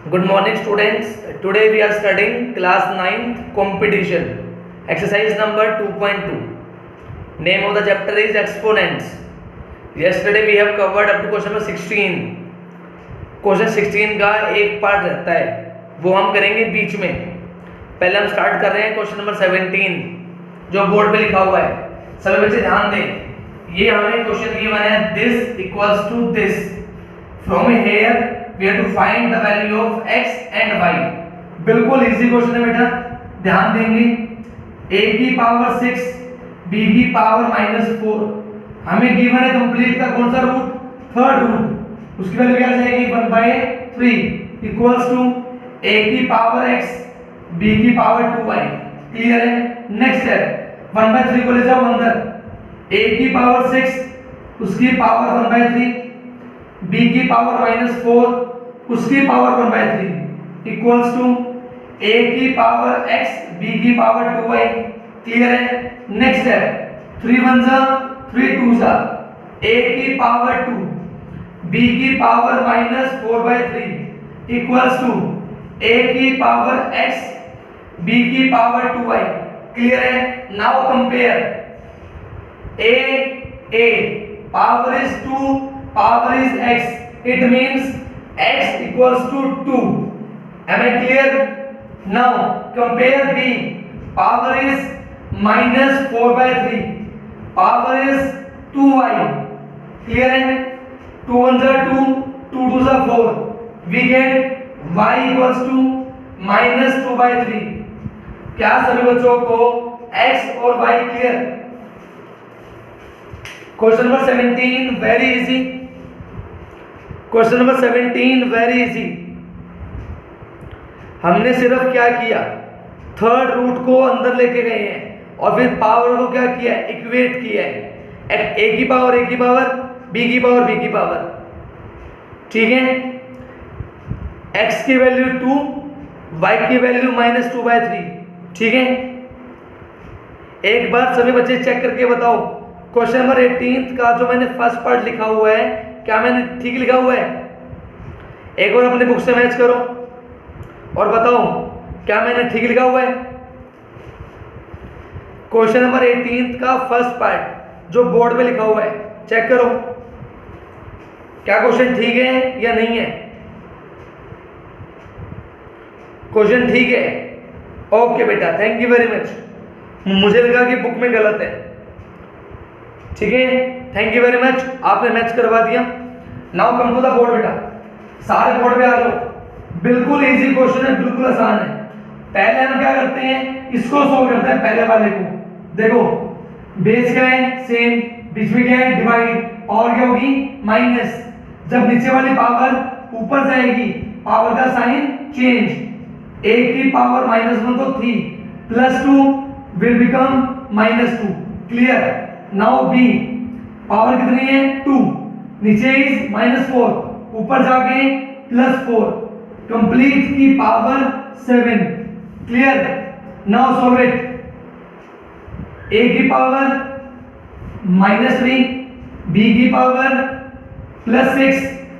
Good morning, students. Today we are studying class 9th competition. Exercise number 2.2. Name of the chapter is exponents. Yesterday we have covered up to question number 16. Question 16 का एक part रहता है, वो हम करेंगे बीच में. पहले हम स्टार्ट कर रहे हैं क्वेश्चन नंबर 17 जो बोर्ड पे लिखा हुआ है. सभी बच्चे ध्यान दें. ये हमें क्वेश्चन गिवन है, this equals to this. From here we have to find the value of x and y. बिल्कुल इजी क्वेश्चन है बेटा, ध्यान देंगे. a की पावर 6 b की पावर -4 हमें गिवन है. कंप्लीट का कौन सा रूट? Third root. उसकी वैल्यू क्या आ जाएगी? 1/3 इक्वल्स टू a की पावर x b की पावर 2y. क्लियर है? नेक्स्ट स्टेप, 1/3 को ले जाओ अंदर. a की पावर 6 उसकी पावर 1/3, b की पावर -4 उसकी पावर 1/3 इक्वल्स टू a की पावर x b की पावर 2y. क्लियर है? नेक्स्ट स्टेप, 3 1 जा 3 2 जा, a की पावर 2 b की पावर -4/3 इक्वल्स टू a की पावर x b की पावर 2y. क्लियर है? Now compare. a power is 2, power is x, it means x equals to 2. Am I clear? Now compare b. Power is -4/3, power is 2y. Clear है? 2 1 are 2, 2 2 are 4. We get y equals to -2/3. क्या सभी बच्चों को x और y clear? Question number 17 very easy. Question number 17 very easy. हमने सिर्फ क्या किया? थर्ड रूट को अंदर लेके गए हैं और फिर पावर को क्या किया? इक्वेट किया है. a की पावर a की पावर, b की पावर b की पावर. ठीक है? x की वैल्यू 2, y की वैल्यू -2/3. ठीक है? एक बार सभी बच्चे चेक करके बताओ, क्वेश्चन नंबर 18 का जो मैंने फर्स्ट पार्ट लिखा हुआ है, क्या मैंने ठीक लिखा हुआ है? एक बार अपने बुक से मैच करो और बताओ क्या मैंने ठीक लिखा हुआ है? क्वेश्चन नंबर 18 का फर्स्ट पार्ट जो बोर्ड पे लिखा हुआ है, चेक करो क्या क्वेश्चन ठीक है या नहीं है. क्वेश्चन ठीक है? ओके बेटा, थैंक यू वेरी मच. मुझे लगा कि बुक में गलत है. ठीक है, थैंक यू वेरी मच, आपने मैच करवा दिया. Now come to the board बेटा. सारे बोर्ड पे आ जाओ. बिल्कुल इजी क्वेश्चन है, बिल्कुल आसान है. पहले हम क्या करते हैं? इसको सॉल्व करते हैं. पहले वाले को देखो, बेस क्या है? सेम. बीच में क्या है? डिवाइड. और क्या होगी? माइनस. जब नीचे वाली पावर ऊपर जाएगी, पावर का साइन चेंज. a की पावर -1 तो 3 +2 will become -2. Clear? Now b power कितनी है? 2. नीचे इज -4, ऊपर जाके +4. कंप्लीट की power 7. Clear? Now solve it. a की पावर -3, b की पावर +6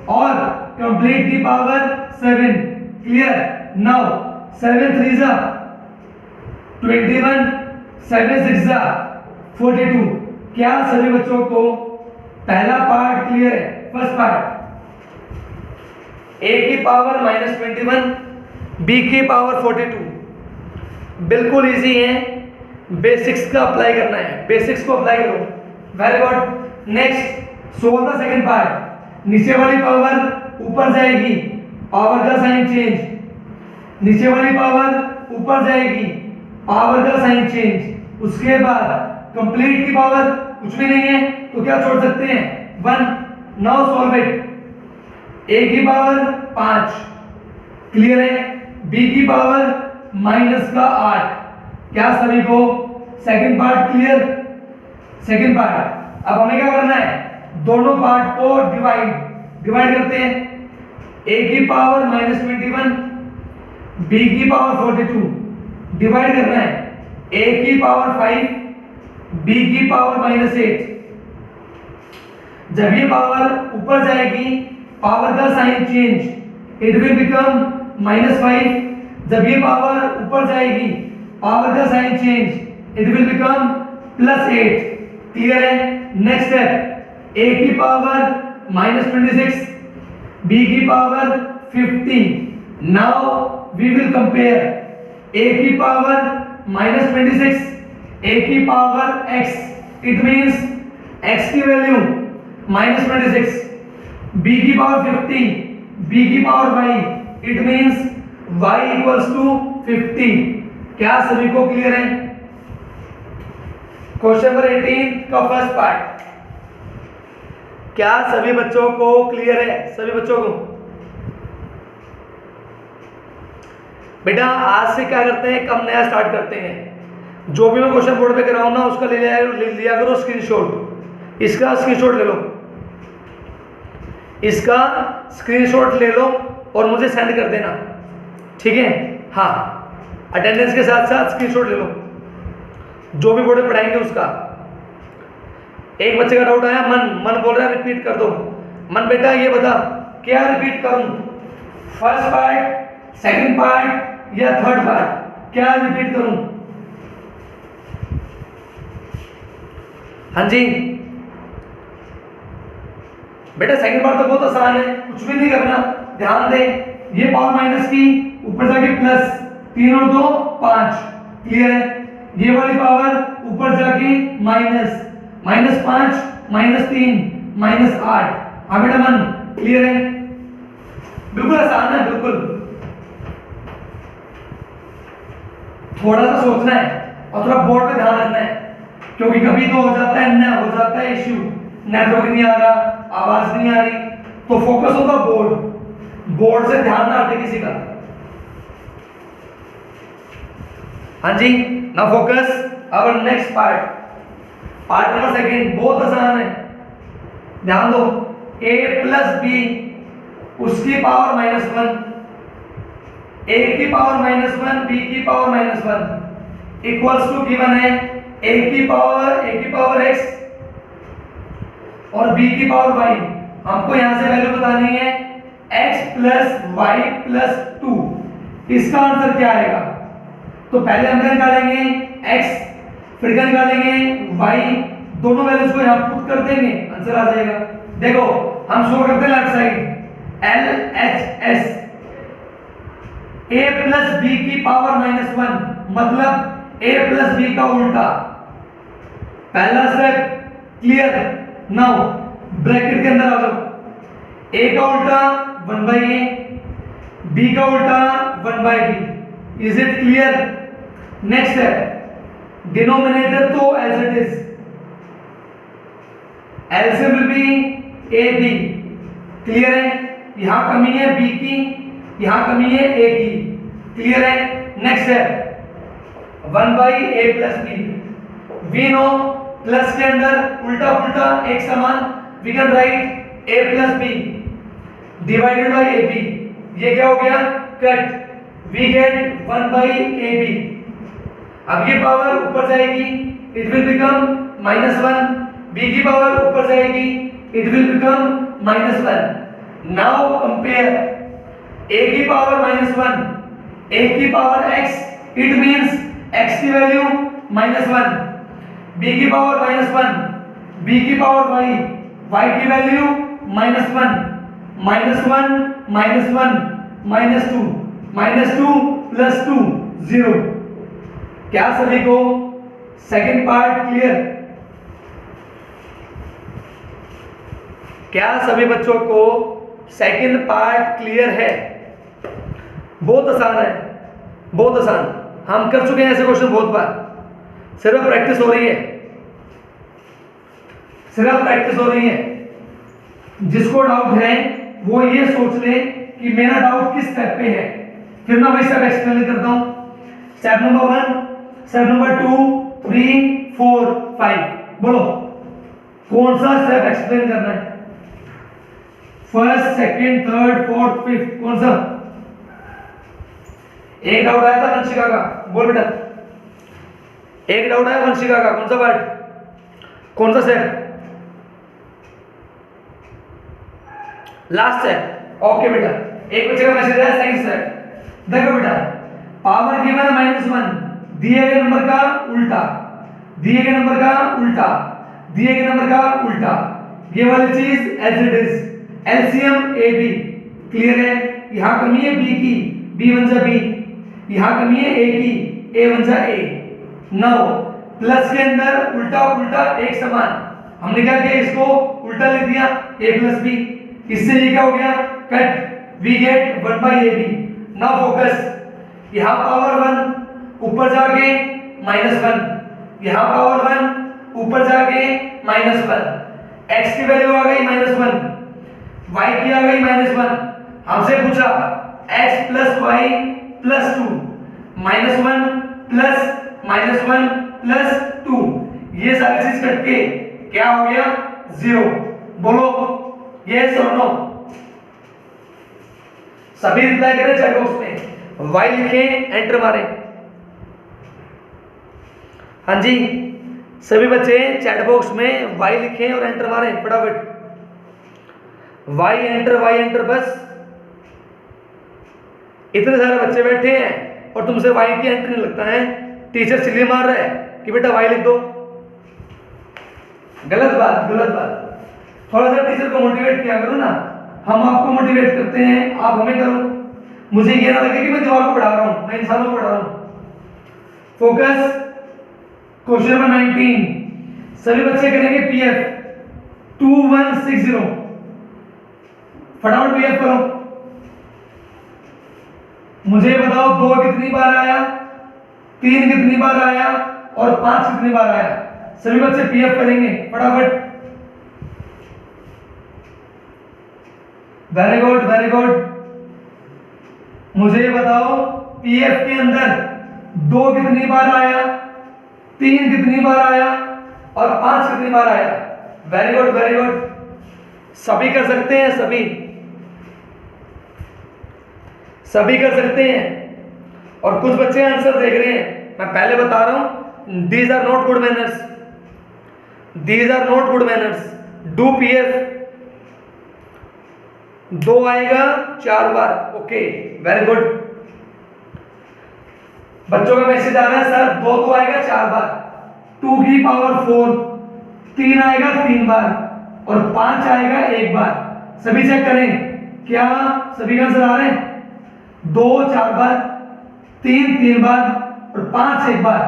और कंप्लीट की पावर 7. क्लियर? नाउ 7 3 21, 7 6 42. क्या सभी बच्चों को पहला पार्ट क्लियर है? फर्स्ट पार्ट, a की पावर -21, b की पावर 42. बिल्कुल इजी है. बेसिक्स का अप्लाई करना है. बेसिक्स को अप्लाई करो. Very good. Next, solve the second part. नीचे वाली पावर ऊपर जाएगी, पावर का साइन चेंज. नीचे वाली पावर ऊपर जाएगी, पावर का साइन चेंज. उसके बाद कंप्लीट की पावर कुछ भी नहीं है तो क्या छोड़ सकते हैं? 1. Now solve it. a की पावर 5. क्लियर है? b की पावर -8. क्या सभी को second part clear? Second part. अब हमें क्या करना है? दोनों पार्ट को डिवाइड करते हैं. a की पावर -21, b की पावर 42 डिवाइड करना है. a की पावर 5, b की पावर -8. जब ये पावर ऊपर जाएगी, पावर का sign change, it will become -5, जब ये पावर ऊपर जाएगी पावर का sign change, it will become +8। Clear है? नेक्स्ट स्टेप, a की पावर -26, b की power 50। Now we will compare a की पावर -26, a की power x, it means x की वैल्यू -26, b की पावर 50, b की power y, it means y equals to 50। क्या सभी को क्लियर है? क्वेश्चन नंबर 18 का फर्स्ट पार्ट, क्या सभी बच्चों को क्लियर है? सभी बच्चों को बेटा आज से क्या करते हैं, कम नया स्टार्ट करते हैं। जो भी मैं क्वेश्चन बोर्ड पे कराऊं ना उसका ले लिया करो स्क्रीनशॉट। इसका स्क्रीनशॉट ले लो, इसका स्क्रीनशॉट ले लो और मुझे सेंड कर देना, ठीक है? हाँ, अटेंडेंस के साथ साथ स्क्रीनशॉट ले लो, जो भी बोर्ड पे पढ़ाएंगे उसका। एक बच्चे का डाउट आया, मन बोल रहा है रिपीट कर दो। मन बेटा ये बता, क्या रिपीट करूं, फर्स्ट पार्ट, सेकंड पार्ट या थर्ड पार्ट, क्या रिपीट करूं? हाँ जी बेटा सेकंड पार्ट तो बहुत आसान है, कुछ भी नहीं करना। ध्यान दे, ये पावर माइनस की ऊपर जाके प्लस, 3 और 2 5। क्लियर है? ये वाली पावर ऊपर जाके माइनस, -5, -3, -8। हाँ बेटा मन क्लियर है? बिल्कुल आसान है, बिल्कुल। थोड़ा सा सोचना है और थोड़ा बोर्ड पे ध्यान रखना है, क्योंकि कभी तो हो जाता है ना, हो जाता है इश्यू, नेटवर्क नहीं आ रहा, आवाज नहीं आ रही, तो फोकस होगा बोर्ड से ध्यान ना हटे किसी का। हाँ जी, now focus our next part number second, बहुत आसान है, ध्यान दो। a + b उसकी पावर -1, a की पावर -1, b की पावर -1 इक्वल्स टू गिवन है a की पावर x और b की पावर y। हमको यहां से वैल्यू बतानी है x + y + 2। इसका आंसर क्या आएगा? तो पहले हम निकालेंगे x, फिर निकालेंगे y, दोनों वैल्यूज को यहां पुट कर देंगे, आंसर आ जाएगा। देखो हम शो करते हैं left side, LHS, a + b की पावर -1 मतलब a + b का उल्टा। पहला स्टेप क्लियर? नाउ ब्रैकेट के अंदर आ जाओ, a का उल्टा 1/a, b का उल्टा 1/b। Is it clear? Next step, denominator तो as it is, LCM will be ab। Clear है? यहां कमी है b की, यहां कमी है a की। क्लियर है? Next step, 1/a + b। We know plus के अंदर उल्टा पुल्टा एक समान, we can write a + b divided by ab। ये क्या हो गया? Cut, we get 1/ab। अब ये पावर ऊपर जाएगी, इट विल बिकम -1, b की पावर ऊपर जाएगी, it will become -1। Now compare a की पावर -1, a की power x, it means x की वैल्यू -1, b की पावर -1, b की पावर y, y की वैल्यू -1, -1, -1, -2 + 2 0। क्या सभी को सेकंड पार्ट क्लियर? क्या सभी बच्चों को सेकंड पार्ट क्लियर है? बहुत आसान है, बहुत आसान। हम कर चुके हैं ऐसे क्वेश्चन बहुत बार, सिर्फ प्रैक्टिस हो रही है, सिर्फ प्रैक्टिस हो रही है। जिसको डाउट है वो ये सोच ले कि मेरा डाउट किस स्टेप पे है, फिर मैं वही स्टेप एक्सप्लेन करता हूं। Step number 1, step number 2, 3, 4, 5। बोलो कौन सा स्टेप एक्सप्लेन करना है? First, second, third, fourth, fifth, कौन सा? एक डाउट आया था वंशिका का, बोल बेटा। एक डाउट आया वंशिका का, कौन सा पार्ट, कौन सा स्टेप? लास्ट है। ओके बेटा, एक बच्चे का मैसेज आया सेकंड स्टेप। देखो बेटा, पावर गिवन है -1, दिए गए नंबर का उल्टा, दिए गए नंबर का उल्टा, दिए गए नंबर का उल्टा, ये वाली चीज as it is. LCM A B, clear है? यहां कमी है बी की, बी बन जा बी, यहां कमी है ए की, ए बन जा ए। नाउ प्लस के अंदर उल्टा उल्टा एक समान, हमने क्या किया, इसको उल्टा लिख दिया a प्लस बी, इससे ये क्या हो गया, cut, we get 1 by A B. Now focus, यहां पावर 1 ऊपर जाके -1, यहां पावर 1 ऊपर जाके -1, x की वैल्यू आ गई -1, y की आ गई -1, हमसे पूछा x plus y plus 2, -1 plus -1 plus 2, ये सारी चीज कट के क्या हो गया, 0। बोलो यस और नो, सभी रिप्लाई करें चैट बॉक्स में, y लिखें, एंटर मारें। हाँ जी, सभी बच्चे चैट बॉक्स में y लिखें और एंटर मारें फटाफट, y एंटर, बस। इतने सारे बच्चे बैठे हैं और तुमसे y की एंट्री नहीं लगता है, टीचर चिल्ली मार रहा है कि बेटा y लिख दो। गलत बात, गलत बात। थोड़ा सा टीचर को मोटिवेट किया करो ना, हम आपको मोटिवेट करते हैं, आप हमें करो। मुझे ये ना लगे कि मैं दीवार को पढ़ा रहा हूं, मैं इंसानों को पढ़ा रहा हूं। फोकस, क्वेश्चन नंबर 19, सभी बच्चे करेंगे पीएफ 2160, फटाफट पीएफ करो। मुझे बताओ 2 कितनी बार आया, 3 कितनी बार आया और 5 कितनी बार आया, सभी बच्चे पीएफ करेंगे फटाफट। Very good, very good. मुझे बताओ पीएफ के अंदर 2 कितनी बार आया, 3 कितनी बार आया और 5 कितनी बार आया। वेरी गुड, वेरी गुड, सभी कर सकते हैं, सभी कर सकते हैं। और कुछ बच्चे आंसर देख रहे हैं, मैं पहले बता रहा हूं, these are not good manners, these are not good manners. Do PF, 2 आएगा 4 बार, ओके, वेरी गुड। बच्चों का मैसेज आ रहा है सर 2 तो आएगा 4 बार, 2 की पावर 4, 3 आएगा 3 बार और 5 आएगा 1 बार। सभी चेक करें, क्या सभी का आंसर आ रहे हैं? 2 4 बार, 3 3 बार और 5 1 बार।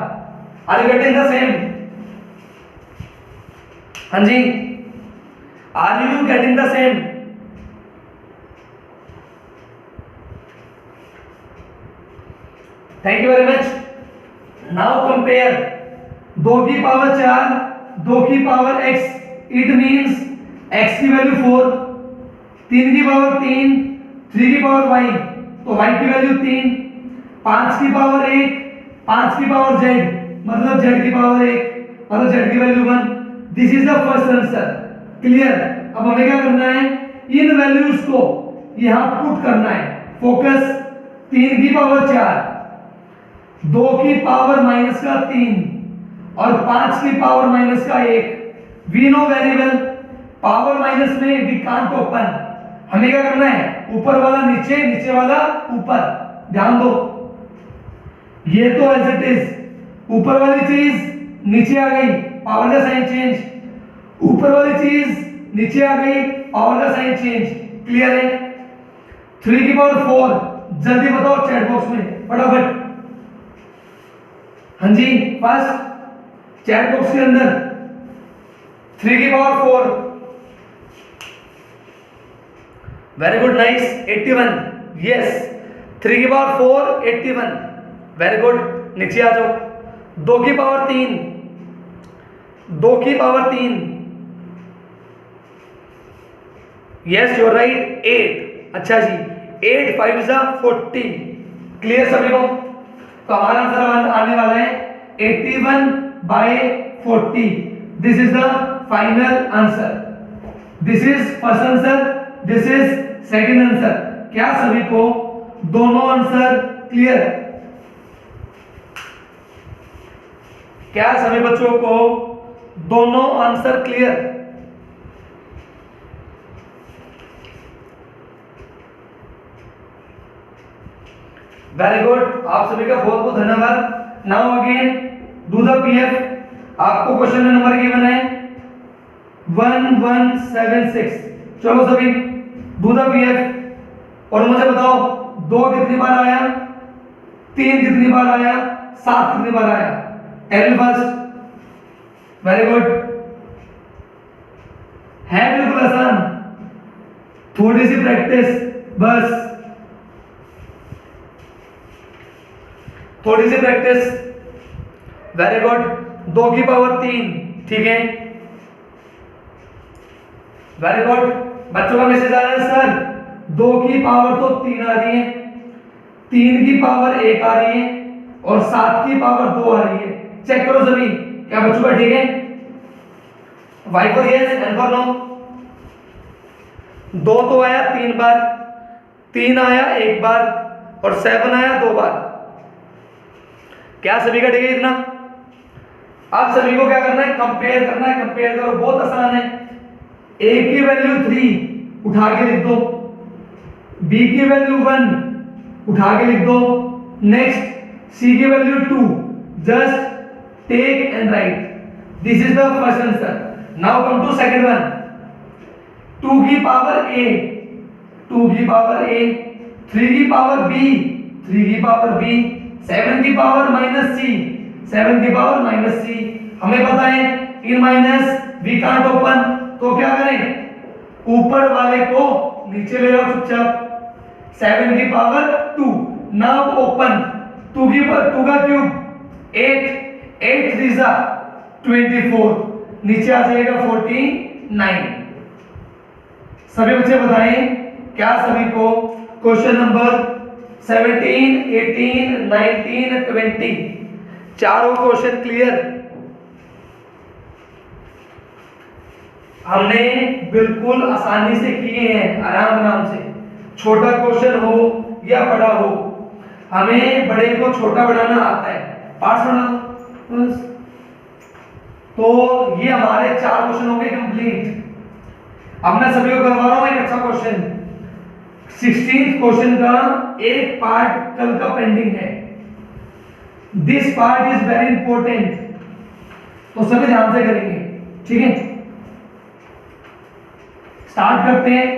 Are you getting the same? हाँ जी, are you getting the same? Thank you very much. Now compare, 2 की पावर 4, 2 की power x, it means x की वैल्यू 4, 3 की पावर 3, 3 की पावर y, तो y की वैल्यू 3, 5 की पावर 1, 5 की पावर z, मतलब z की पावर 1, मतलब z की value 1। This is the first answer, clear? अब हमें क्या करना है, इन वैल्यूज को यहां पुट करना है। फोकस, 3 की पावर 4, 2 की पावर -3 और 5 की power -1। We know very well, power minus में वी कांट ओपन। हमें क्या करना है, ऊपर वाला नीचे, नीचे वाला ऊपर। ध्यान दो, ये तो एज इट इज, ऊपर वाली चीज नीचे आ गई, पावर का साइन चेंज। ऊपर वाली चीज नीचे आ गई, पावर का साइन चेंज। क्लियर है? 3 की पावर 4, जल्दी बताओ चैट बॉक्स में फटाफट। हाँ जी, फर्स्ट चैट बॉक्स के अंदर 3 की power 4, very good, nice, 81, yes, 3 की पावर 4 81, वेरी गुड। नीचे आ जाओ, 2 की पावर 3, 2 की power 3, yes you are right, 8। अच्छा जी, 8 5 40। क्लियर सभी को? तो हमारा आंसर आने वाला है 81/40। This is the final answer. This is first answer, this is second answer. क्या सभी को दोनों आंसर क्लियर? क्या सभी बच्चों को दोनों आंसर क्लियर? वेरी गुड, आप सभी का बहुत बहुत धन्यवाद। Now again do the PF. आपको क्वेश्चन में नंबर गिवन है 1176। चलो सभी डू द पीएफ और मुझे बताओ 2 कितनी बार आया, 3 कितनी बार आया, 7 कितनी बार आया। Tell first. वेरी गुड, है बिल्कुल आसान, थोड़ी सी प्रैक्टिस बस, थोड़ी सी प्रैक्टिस। वेरी गुड, 2 की पावर 3, ठीक है। वेरी गुड, बच्चों का मैसेज आ रहा है सर 2 की पावर तो 3 आ रही है, 3 की पावर 1 आ रही है और 7 की पावर 2 आ रही है। चेक करो सभी, क्या बच्चों का ठीक है? Y for yes, N for no. 2 तो आया 3 बार, 3 आया 1 बार और 7 आया 2 बार। क्या सभी का ठीक है इतना? अब सभी को क्या करना है? कंपेयर करना है। कंपेयर करो, बहुत आसान है। a की वैल्यू 3 उठा के लिख दो, b की वैल्यू 1 उठा के लिख दो, नेक्स्ट c की value 2, just take and write. This is the first answer. Now come to second one. 2 की पावर a, 2 की पावर a, 3 की पावर b, 3 की पावर b, 7 की पावर माइनस c, 7 की पावर माइनस c। हमें पता है इन माइनस वी कांट ओपन, तो क्या करें? ऊपर वाले को नीचे ले जाओ चुपचाप। 7 की पावर 2, नाउ ओपन 2 की पावर 2 का क्यूब 8, 8 3 जा 24, नीचे आ जाएगा 49। सभी बच्चे बताएं क्या सभी को क्वेश्चन नंबर 17, 18, 19, 20 चारों क्वेश्चन क्लियर? हमने बिल्कुल आसानी से किए हैं, आराम आराम से। छोटा क्वेश्चन हो या बड़ा हो, हमें बड़े को छोटा बनाना आता है। पार्ट्स बनाओ। तो ये हमारे 4 क्वेश्चन हो गए कंप्लीट। अब मैं सभी को करवा रहा हूं एक अच्छा क्वेश्चन। 16th क्वेश्चन का एक पार्ट कल का पेंडिंग है। This part is very important, तो सभी ध्यान से करेंगे, ठीक है? स्टार्ट करते हैं।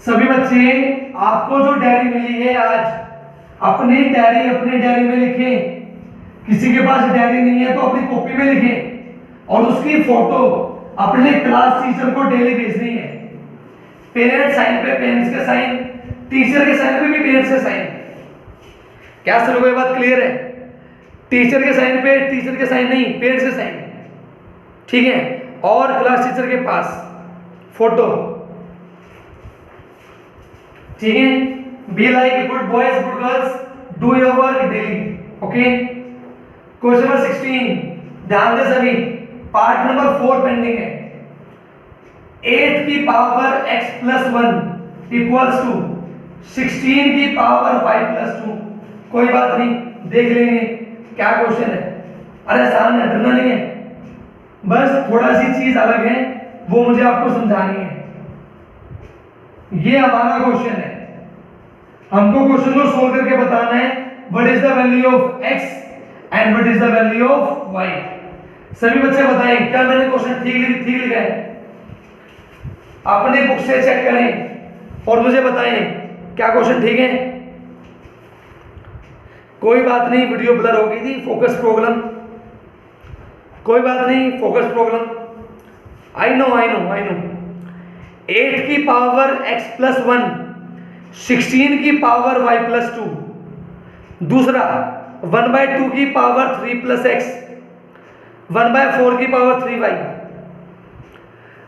सभी बच्चे आपको जो डायरी मिली है आज, अपनी डायरी में लिखें। किसी के पास डायरी नहीं है तो अपनी कॉपी में लिखें और उसकी फोटो अपने क्लास टीचर को डेली भेजनी है। पेरेंट्स साइन पे पेरेंट्स के साइन, टीचर के साइन पे भी पेरेंट्स के साइन। क्या सभी को ये बात क्लियर है? टीचर के साइन पे टीचर के साइन नहीं, पेरेंट्स के साइन, ठीक है? और क्लास टीचर के पास फोटो, ठीक है? Be like good boys good girls, do your work daily, okay? Question number 16, ध्यान दे सभी, पार्ट नंबर 4 पेंडिंग है। 8 की power x plus 1 equals to 16 की पावर y प्लस 2। कोई बात नहीं, देख लेंगे क्या क्वेश्चन है। अरे आसान है, डरना नहीं है, बस थोड़ा सी चीज अलग है, वो मुझे आपको समझानी है। ये हमारा क्वेश्चन है, हमको क्वेश्चन को सोल्व करके बताना है what is the value of x and what is the value of y। सभी बच्चे बताएं क्या मैंने क्वेश्चन ठीक लिखा है? अपने बुक से चेक करें और मुझे बताएं क्या क्वेश्चन ठीक है। कोई बात नहीं, वीडियो ब्लर हो गई थी, फोकस प्रॉब्लम, कोई बात नहीं, फोकस प्रॉब्लम। आई नो 8 की पावर x प्लस 1, 16 की पावर y प्लस 2, दूसरा 1/2 की पावर 3 प्लस x, 1/4 की पावर 3y।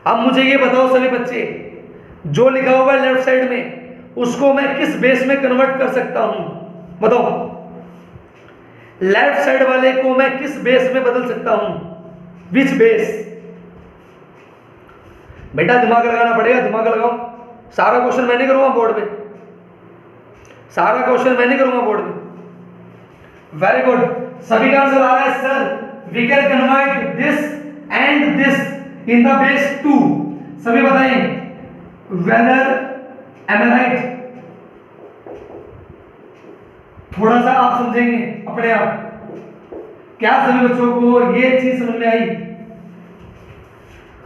अब मुझे ये बताओ सभी बच्चे, जो लिखा हुआ है लेफ्ट साइड में उसको मैं किस बेस में कन्वर्ट कर सकता हूं? बताओ, लेफ्ट साइड वाले को मैं किस बेस में बदल सकता हूं? विच बेस? बेटा दिमाग लगाना पड़ेगा, दिमाग लगाओ। सारा क्वेश्चन मैं नहीं करूंगा बोर्ड पे, सारा क्वेश्चन मैं नहीं करूंगा बोर्ड पे। वेरी गुड, सभी का आंसर आ रहा है sir we can convert this and this in the base 2। सभी बताएं वेदर एम आई राइट? थोड़ा सा आप समझेंगे अपने आप। क्या सभी बच्चों को ये चीज समझ में आई?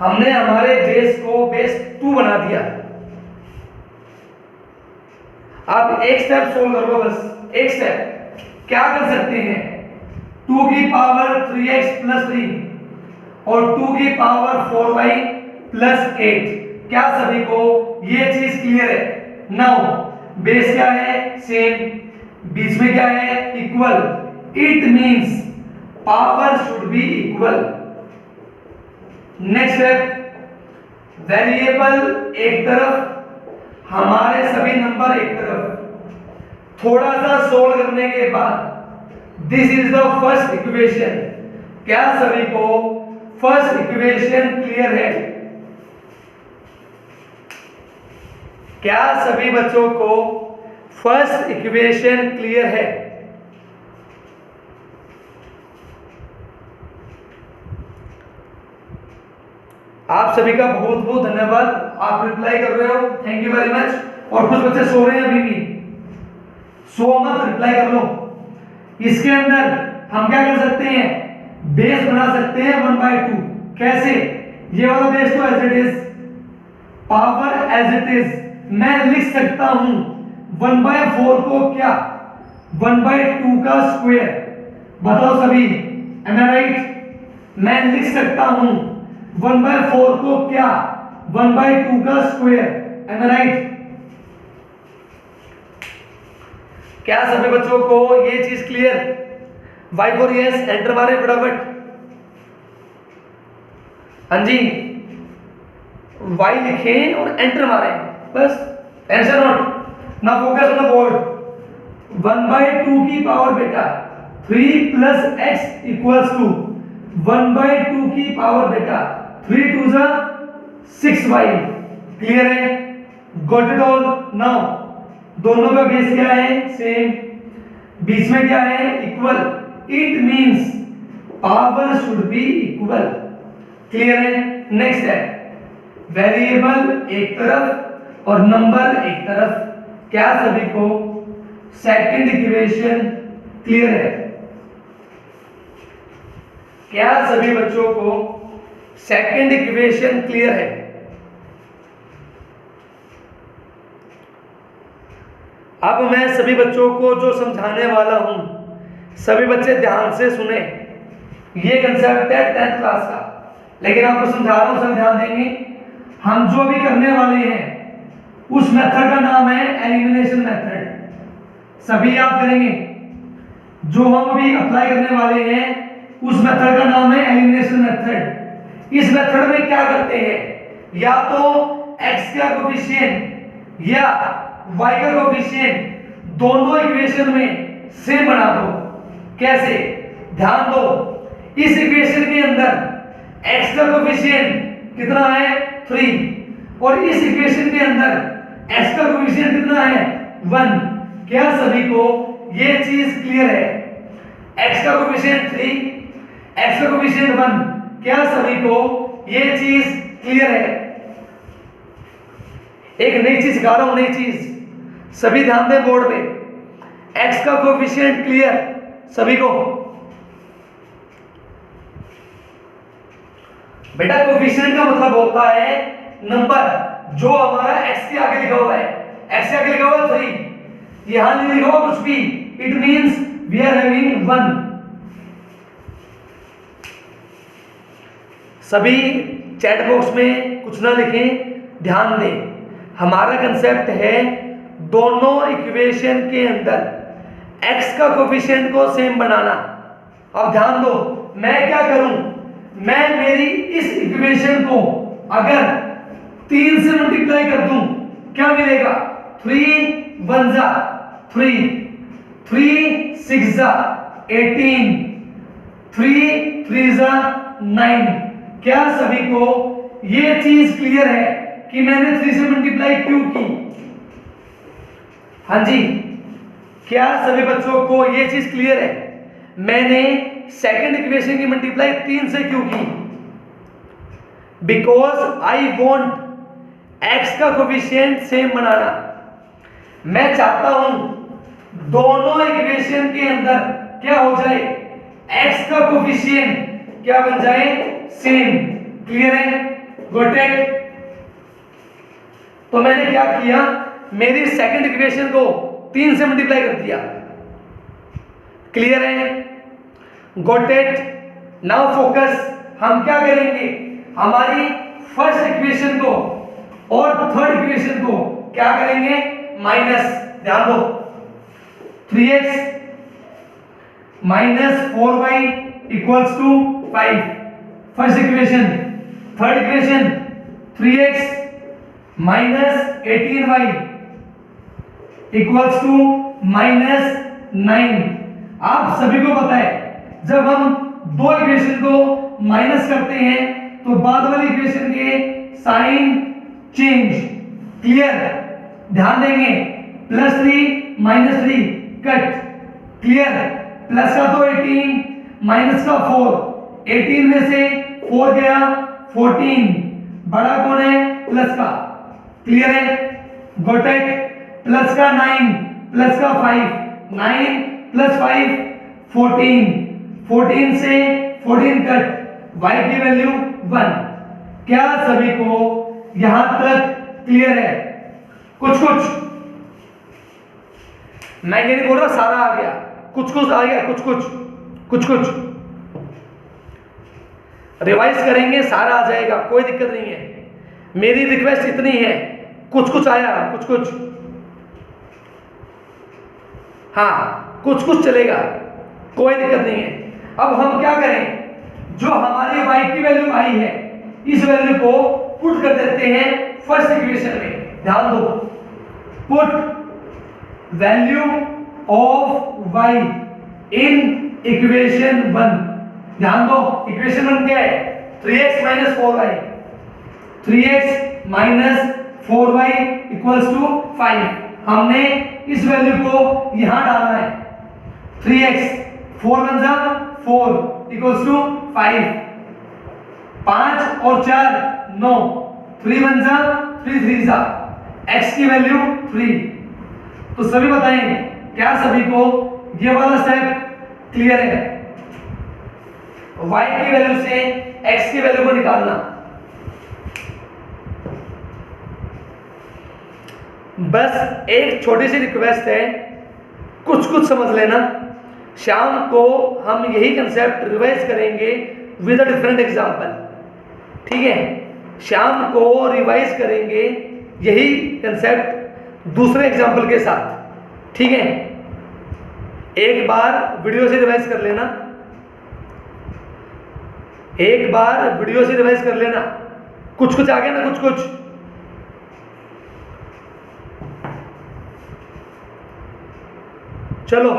हमने हमारे बेस को बेस 2 बना दिया। आप एक स्टेप सोल्व करो, बस एक स्टेप। क्या कर सकते हैं? 2 की पावर 3x प्लस 3 और 2 की पावर 4y प्लस 8। क्या सभी को ये चीज क्लियर है? नाउ बेस क्या है? सेम। बीच में क्या है? Equal. It means power should be equal. Next step, variable एक तरफ, हमारे सभी नंबर एक तरफ। थोड़ा सा सोल्व करने के बाद this is the first equation. क्या सभी को फर्स्ट इक्वेशन क्लियर है? क्या सभी बच्चों को फर्स्ट इक्वेशन क्लियर है? आप सभी का बहुत बहुत धन्यवाद। आप रिप्लाई कर रहे हो, थैंक यू वेरी मच। और कुछ बच्चे सो रहे हैं अभी भी, सो मत, रिप्लाई कर लो। इसके अंदर हम क्या कर सकते हैं? बेस बना सकते हैं 1/2। कैसे? ये वाला बेस तो as it is, power as it is मैं लिख सकता हूं 1/4 को क्या? 1/2 का स्क्वायर। बताओ सभी, एम आई राइट? मैं लिख सकता हूं 1/4 को क्या? 1/2 का स्क्वायर। एम आई राइट? क्या सभी बच्चों को ये चीज clear? Y for yes, enter मारे फटाफट। हाँ जी, वाई लिखें और एंटर मारें, बस। टेंशन नॉट, ना फोकस ऑन द बोर्ड। 1/2 की पावर बेटा 3 प्लस एक्स इक्वल्स टू 1/2 की पावर बेटा 3 2 जा 6y। क्लियर है? Got it all? नाउ दोनों का बेस क्या है? सेम। बीच में क्या है? Equal. It means power should be equal. Clear है? नेक्स्ट है, वेरिएबल एक तरफ और नंबर एक तरफ। क्या सभी को सेकंड इक्वेशन क्लियर है? क्या सभी बच्चों को सेकंड इक्वेशन क्लियर है? अब मैं सभी बच्चों को जो समझाने वाला हूं, सभी बच्चे ध्यान से सुने। ये कंसेप्ट है 10th क्लास का, लेकिन आपको समझा रहा हूं, सब ध्यान देंगे। हम जो भी करने वाले हैं उस मेथड का नाम है एलिमिनेशन मेथड। सभी याद करेंगे। जो हम अभी अप्लाई करने वाले हैं उस मेथड का नाम है एलिमिनेशन मेथड। इस मेथड में क्या करते हैं? या तो x का कोफिशिएंट या y का कोफिशिएंट दोनों इक्वेशन में सेम बना दो। कैसे? ध्यान दो, इस इक्वेशन के अंदर x का कोफिशिएंट कितना है? 3। और इस इक्वेशन के अंदर x का कोफिशिएंट कितना है? 1। क्या सभी को ये चीज क्लियर है? x का कोफिशिएंट 3, x का कोफिशिएंट 1। क्या सभी को ये चीज क्लियर है? एक नई चीज सिखा रहा हूं, नई चीज, सभी ध्यान दें बोर्ड पे। x का कोफिशिएंट क्लियर सभी को? बेटा कोफिशिएंट का मतलब होता है नंबर जो हमारा x के आगे लिखा हुआ है। x के आगे लिखा हुआ है 3, यहां नहीं लिखा हुआ कुछ भी, it means we are having 1। सभी चैट बॉक्स में कुछ ना लिखें, ध्यान दें। हमारा कंसेप्ट है दोनों इक्वेशन के अंदर x का कोफिशिएंट को सेम बनाना। अब ध्यान दो, मैं क्या करूं? मैं मेरी इस इक्वेशन को अगर 3 से मल्टीप्लाई कर दूं, क्या मिलेगा? 3 1 जा 3, 3 6 जा 18, 3 3 जा 9। क्या सभी को ये चीज क्लियर है कि मैंने 3 से मल्टीप्लाई क्यों की? हाँ जी, क्या सभी बच्चों को ये चीज क्लियर है? मैंने सेकंड इक्वेशन की मल्टीप्लाई 3 से क्यों की? बिकॉज आई वॉन्ट एक्स का कोफिशिएंट सेम बनाना। मैं चाहता हूं दोनों इक्वेशन के अंदर क्या हो जाए, x का कोफिशिएंट क्या बन जाए, सेम। क्लियर है, गॉट इट। तो मैंने क्या किया, मेरी सेकंड इक्वेशन को 3 से मल्टीप्लाई कर दिया। क्लियर है, गॉट इट। नाउ फोकस, हम क्या करेंगे, हमारी फर्स्ट इक्वेशन को और थर्ड इक्वेशन को क्या करेंगे, माइनस। ध्यान दो, 3x minus 4y equals to 5, first equation. Third equation 3x minus 18y equals to minus 9। आप सभी को पता है जब हम दो इक्वेशन को माइनस करते हैं तो बाद वाली इक्वेशन के साइन चेंज। क्लियर, ध्यान देंगे, +3 -3 कट। क्लियर, प्लस का तो 18, माइनस का 4, 18 में से 4 गया 14, बड़ा कौन है, प्लस का। क्लियर है, गॉट इट। प्लस का 9, प्लस का 5, 9 + 5 14, 14 से 14 कट, y की वैल्यू 1। क्या सभी को यहां तक क्लियर है? कुछ कुछ, मैं ये नहीं बोल रहा सारा आ गया, कुछ कुछ आ गया, कुछ कुछ रिवाइज करेंगे, सारा आ जाएगा, कोई दिक्कत नहीं है। मेरी रिक्वेस्ट इतनी है, कुछ कुछ आया, कुछ हाँ, कुछ चलेगा, कोई दिक्कत नहीं है। अब हम क्या करें, जो हमारी y की वैल्यू आई है इस वैल्यू को पुट कर देते हैं फर्स्ट इक्वेशन में। ध्यान दो, put value of y in equation 1। ध्यान दो, इक्वेशन 1 क्या है, 3x - 4y, 3x - 4y = 5। हमने इस वैल्यू को यहां डालना है, 3x 4 × 4 = 5, 5 और 4 9, 3 × 3 3 x की वैल्यू 3। तो सभी बताएंगे, क्या सभी को ये वाला स्टेप क्लियर है? y की वैल्यू से x की वैल्यू को निकालना। बस एक छोटी सी रिक्वेस्ट है, कुछ समझ लेना। शाम को हम यही कंसेप्ट रिवाइज करेंगे विद अ डिफरेंट एग्जांपल। ठीक है, शाम को रिवाइज करेंगे यही कंसेप्ट दूसरे एग्जांपल के साथ। ठीक है, एक बार वीडियो से रिवाइज कर लेना, एक बार वीडियो से रिवाइज कर लेना। कुछ आ गया ना, कुछ चलो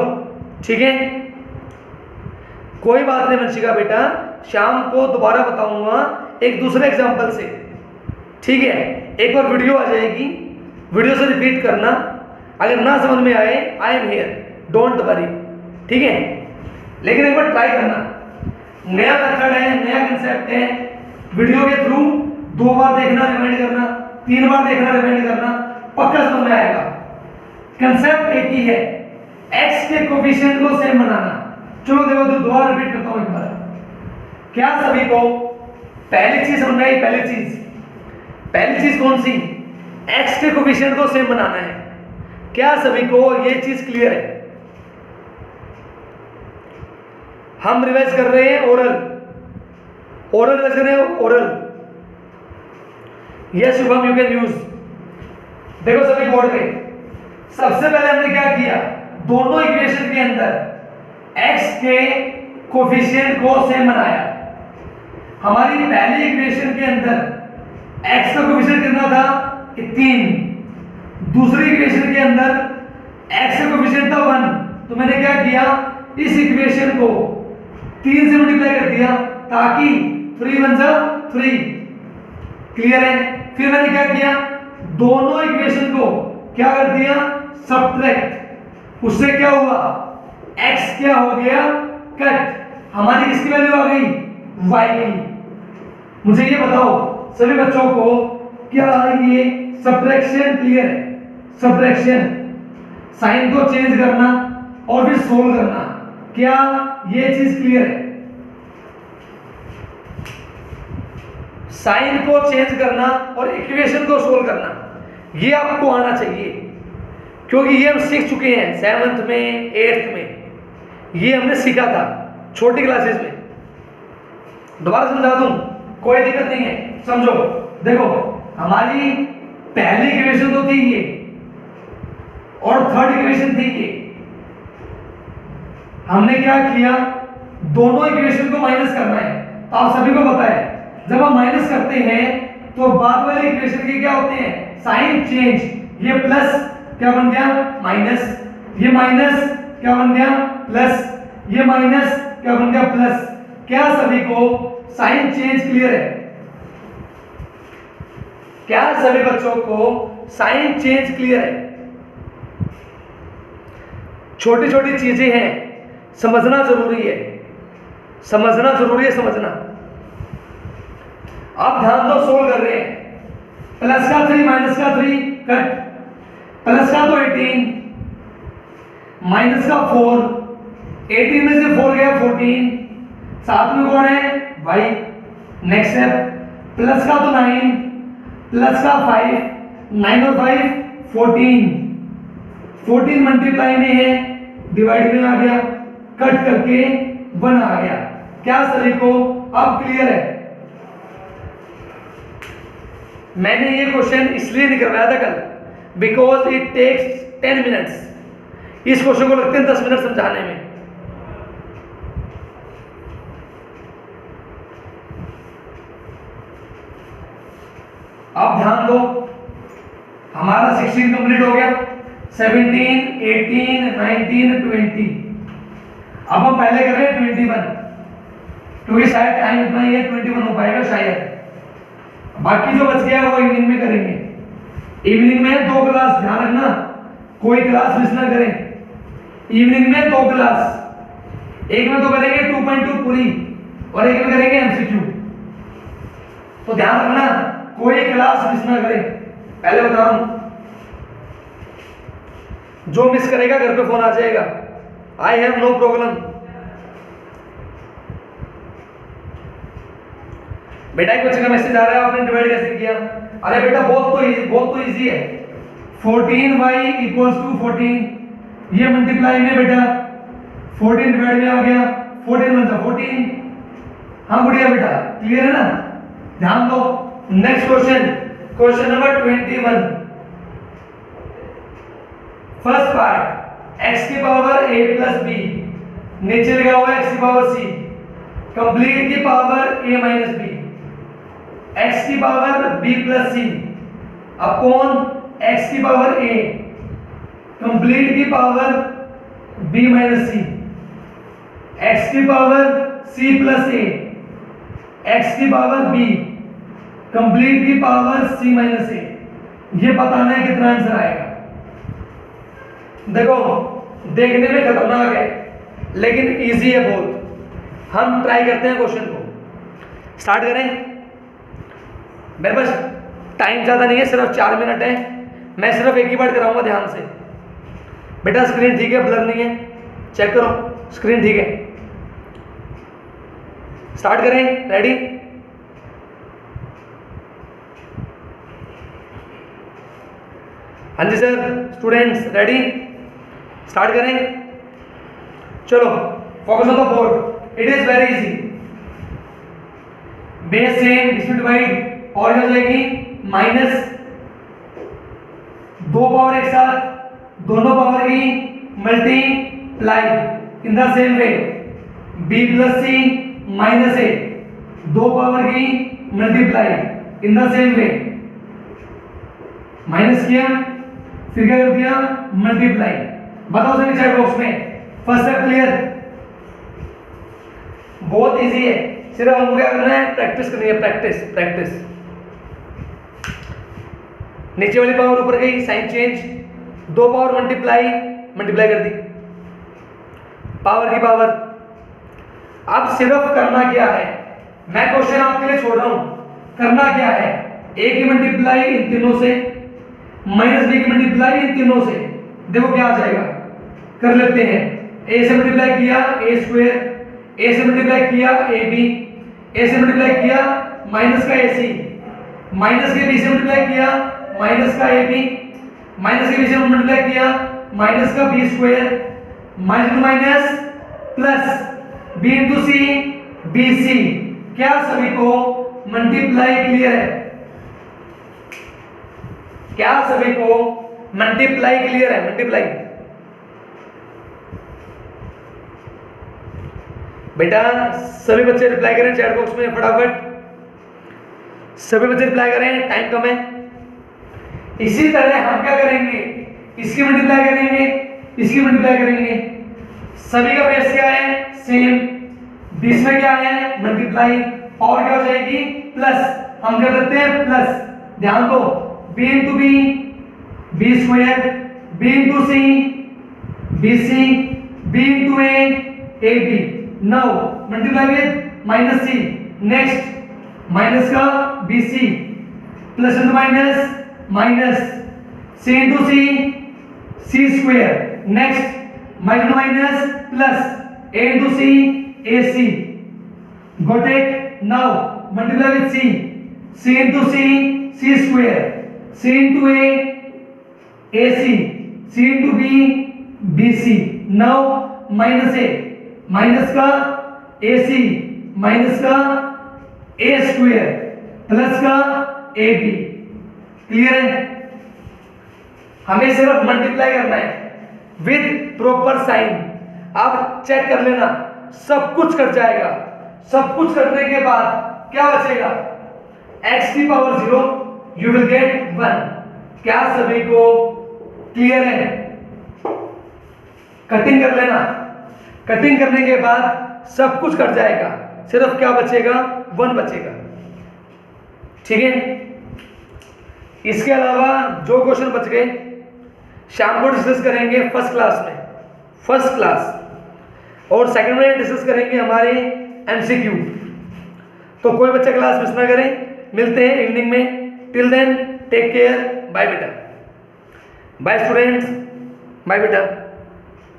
ठीक है, कोई बात नहीं वंशिका बेटा, शाम को दोबारा बताऊंगा एक दूसरे एग्जांपल से। ठीक है, एक बार वीडियो आ जाएगी, वीडियो से रिपीट करना। अगर ना समझ में आए, I am here, don't worry. ठीक है, लेकिन एक बार ट्राई करना। नया मेथड है, नया कंसेप्ट है, वीडियो के थ्रू 2 बार देखना, रिमाइंड करना, 3 बार देखना, रिमाइंड करना, पक्का समझ में आएगा। कंसेप्ट एक ही है, x के कोफिशिएंट को सेम बनाना। चलो देखो, तो दोबारा रिपीट करता हूं एक बार। क्या सभी को पहली चीज समझ में आई? पहली चीज कौन सी? x के कोफिशिएंट को सेम बनाना है। क्या सभी को ये चीज क्लियर है? हम रिवाइज कर रहे हैं ओरल रिवाइज कर रहे हैं, oral. Yes Shubham, you can use. देखो सभी बोर्ड पे, सबसे पहले हमने क्या किया, दोनों इक्वेशन के अंदर x के कोफिशिएंट को सेम बनाया। हमारी पहली इक्वेशन के अंदर x का कोफिशिएंट कितना था, 3। दूसरी इक्वेशन के अंदर x का कोफिशिएंट था 1। तो मैंने क्या किया, इस इक्वेशन को 3 से मल्टीप्लाई कर दिया ताकि 3 × 3। क्लियर है? फिर मैंने क्या किया, दोनों इक्वेशन को क्या कर दिया, सब्ट्रैक्ट। उससे क्या हुआ, x क्या हो गया, कट। हमारी किसकी वैल्यू आ गई, y की। मुझे ये बताओ सभी बच्चों को, क्या ये सब्ट्रैक्शन क्लियर है? सब्ट्रैक्शन साइन को चेंज करना और फिर सोल्व करना। क्या ये चीज क्लियर है? साइन को चेंज करना और इक्वेशन को सोल्व करना ये आपको आना चाहिए, क्योंकि ये हम सीख चुके हैं 7th में 8th में, ये हमने सीखा था छोटी क्लासेस में। दोबारा समझा दूं, कोई दिक्कत नहीं है, समझो। देखो हमारी पहली इक्वेशन तो थी ये और थर्ड इक्वेशन थी ये। हमने क्या किया, दोनों इक्वेशन को माइनस करना है। तो आप सभी को पता है जब हम माइनस करते हैं तो बाद वाले इक्वेशन के क्या होते हैं, साइन चेंज। ये प्लस क्या बन गया माइनस, ये माइनस क्या बन गया प्लस, ये माइनस क्या बन गया प्लस। क्या सभी को साइन चेंज क्लियर है? क्या सभी बच्चों को साइन चेंज क्लियर है? छोटी छोटी चीजें हैं, समझना जरूरी है, समझना जरूरी है, समझना। आप ध्यान दो, सोल्व कर रहे हैं। प्लस का 3 माइनस का 3 कट, प्लस का तो 18 माइनस का 4, 18 में से 4 गया 14, साथ में कौन है भाई। नेक्स्ट स्टेप, प्लस का तो 9 प्लस का 5, 9 और 5 14, 14 मल्टीप्लाई में है, डिवाइड में आ गया, कट करके 1 आ गया। क्या सभी को अब क्लियर है? मैंने ये क्वेश्चन इसलिए नहीं करवाया था कल, बिकॉज इट टेक्स 10 मिनट्स। इस क्वेश्चन को लगते हैं 10 मिनट समझाने में। अब ध्यान दो, हमारा 16 कंप्लीट हो गया, 17, 18, 19, 20। अब हम पहले कर रहे हैं 21, क्योंकि शायद टाइम इतना ही है, 21 हो पाएगा शायद। बाकी जो बच गया वो इवनिंग में करेंगे। इवनिंग में 2 क्लास, ध्यान रखना कोई क्लास मिस ना करें। इवनिंग में 2 क्लास, एक में तो करेंगे 2.2 पूरी और एक में करेंगे एमसीक्यू। तो ध्यान रखना कोई क्लास मिस ना करें, पहले बता रहा हूं। जो मिस करेगा घर पे फोन आ जाएगा, आई हैव नो प्रॉब्लम। बेटा एक बच्चे का मैसेज आ रहा है, आपने डिवाइड कैसे किया? अरे बेटा बहुत तो इजी है। 14y इक्वल्स टू 14, ये मल्टीप्लाई में बेटा 14 डिवाइड में आ गया, 14 बन 14। हाँ बढ़िया बेटा, क्लियर है ना? ध्यान दो, next question, question number 21। First part, x की पावर a प्लस b, नीचे लिखा हुआ है x की पावर c, कंप्लीट की power a minus b, x की power b plus c upon x की पावर a, कंप्लीट की power b minus c, x की power c plus a, x की पावर b, कंप्लीट की power c minus a। ये बताना है कितना आंसर आएगा। देखो देखने में खतरनाक है लेकिन इजी है बहुत। हम ट्राई करते हैं क्वेश्चन को, स्टार्ट करें। मेरे पास टाइम ज़्यादा नहीं है, सिर्फ 4 मिनट है। मैं सिर्फ एक ही बार कराऊंगा, ध्यान से। बेटा स्क्रीन ठीक है, ब्लर नहीं है, चेक करो स्क्रीन ठीक है। स्टार्ट करें, रेडी? हाँ जी सर, स्टूडेंट्स रेडी? स्टार्ट करें, चलो focus on the board. It is very easy. Base same, इसमें डिवाइड और हो जाएगी माइनस 2 पावर एक साथ, दोनों पावर की multiply in the same way, b plus c minus a, 2 power की multiply in the same way, minus किया फिर क्या कर दिया मल्टीप्लाई। बताओ सभी चैट बॉक्स में, फर्स्ट स्टेप क्लियर? बहुत इजी है, सिर्फ हमको क्या करना है, प्रैक्टिस करनी है, प्रैक्टिस। नीचे वाली पावर ऊपर गई, साइन चेंज, 2 पावर मल्टीप्लाई कर दी, पावर की पावर। अब सिर्फ करना क्या है, मैं क्वेश्चन आपके लिए छोड़ रहा हूं। करना क्या है, a की मल्टीप्लाई इन तीनों से, माइनस b की मल्टीप्लाई इन तीनों से, देखो क्या आ जाएगा, कर लेते हैं। ए से मल्टीप्लाई किया ए स्क्वायर, ए से मल्टीप्लाई किया ए बी, ए से मल्टीप्लाई किया माइनस का ए सी, माइनस के बी से मल्टीप्लाई किया माइनस का ए बी, माइनस के बी से मल्टीप्लाई किया माइनस का B square, minus minus plus B into C B C. क्या सभी को मल्टीप्लाई क्लियर है? क्या सभी को मल्टीप्लाई क्लियर है? मल्टीप्लाई बेटा सभी बच्चे रिप्लाई करें चैट बॉक्स में फटाफट, सभी बच्चे रिप्लाई करें, टाइम कम है। इसी तरह हम क्या करेंगे, इसकी मल्टीप्लाई करेंगे, इसकी मल्टीप्लाई करेंगे। सभी का बेस क्या है? सेम। बीच में क्या है? मल्टीप्लाई। और क्या हो जाएगी? प्लस। हम क्या करते हैं? प्लस। ध्यान दो, b into b b square, b into C B c, b into a B. Now multiply with minus c. Next minus का b c, plus into minus minus, c into c c square. Next minus minus plus, a into c a c. Got it? Now multiply with c into c square, c into a c, c into b c. Now minus का ए C, minus का ए square, plus का A B. Clear है? हमें सिर्फ multiply करना है with proper sign. आप check कर लेना, सब कुछ कट जाएगा। सब कुछ करने के बाद क्या बचेगा? x की पावर 0, यू विल गेट 1। क्या सभी को क्लियर है? कटिंग कर लेना, कटिंग करने के बाद सब कुछ कट जाएगा, सिर्फ क्या बचेगा? 1 बचेगा। ठीक है? इसके अलावा जो क्वेश्चन बच गए शाम को डिस्कस करेंगे फर्स्ट क्लास में, फर्स्ट क्लास, और सेकंड में डिस्कस करेंगे हमारे एमसीक्यू। तो कोई बच्चा क्लास मिस ना करें। मिलते हैं इवनिंग में। Till then take care, bye बेटा, बाय स्टूडेंट्स, बाय बेटा।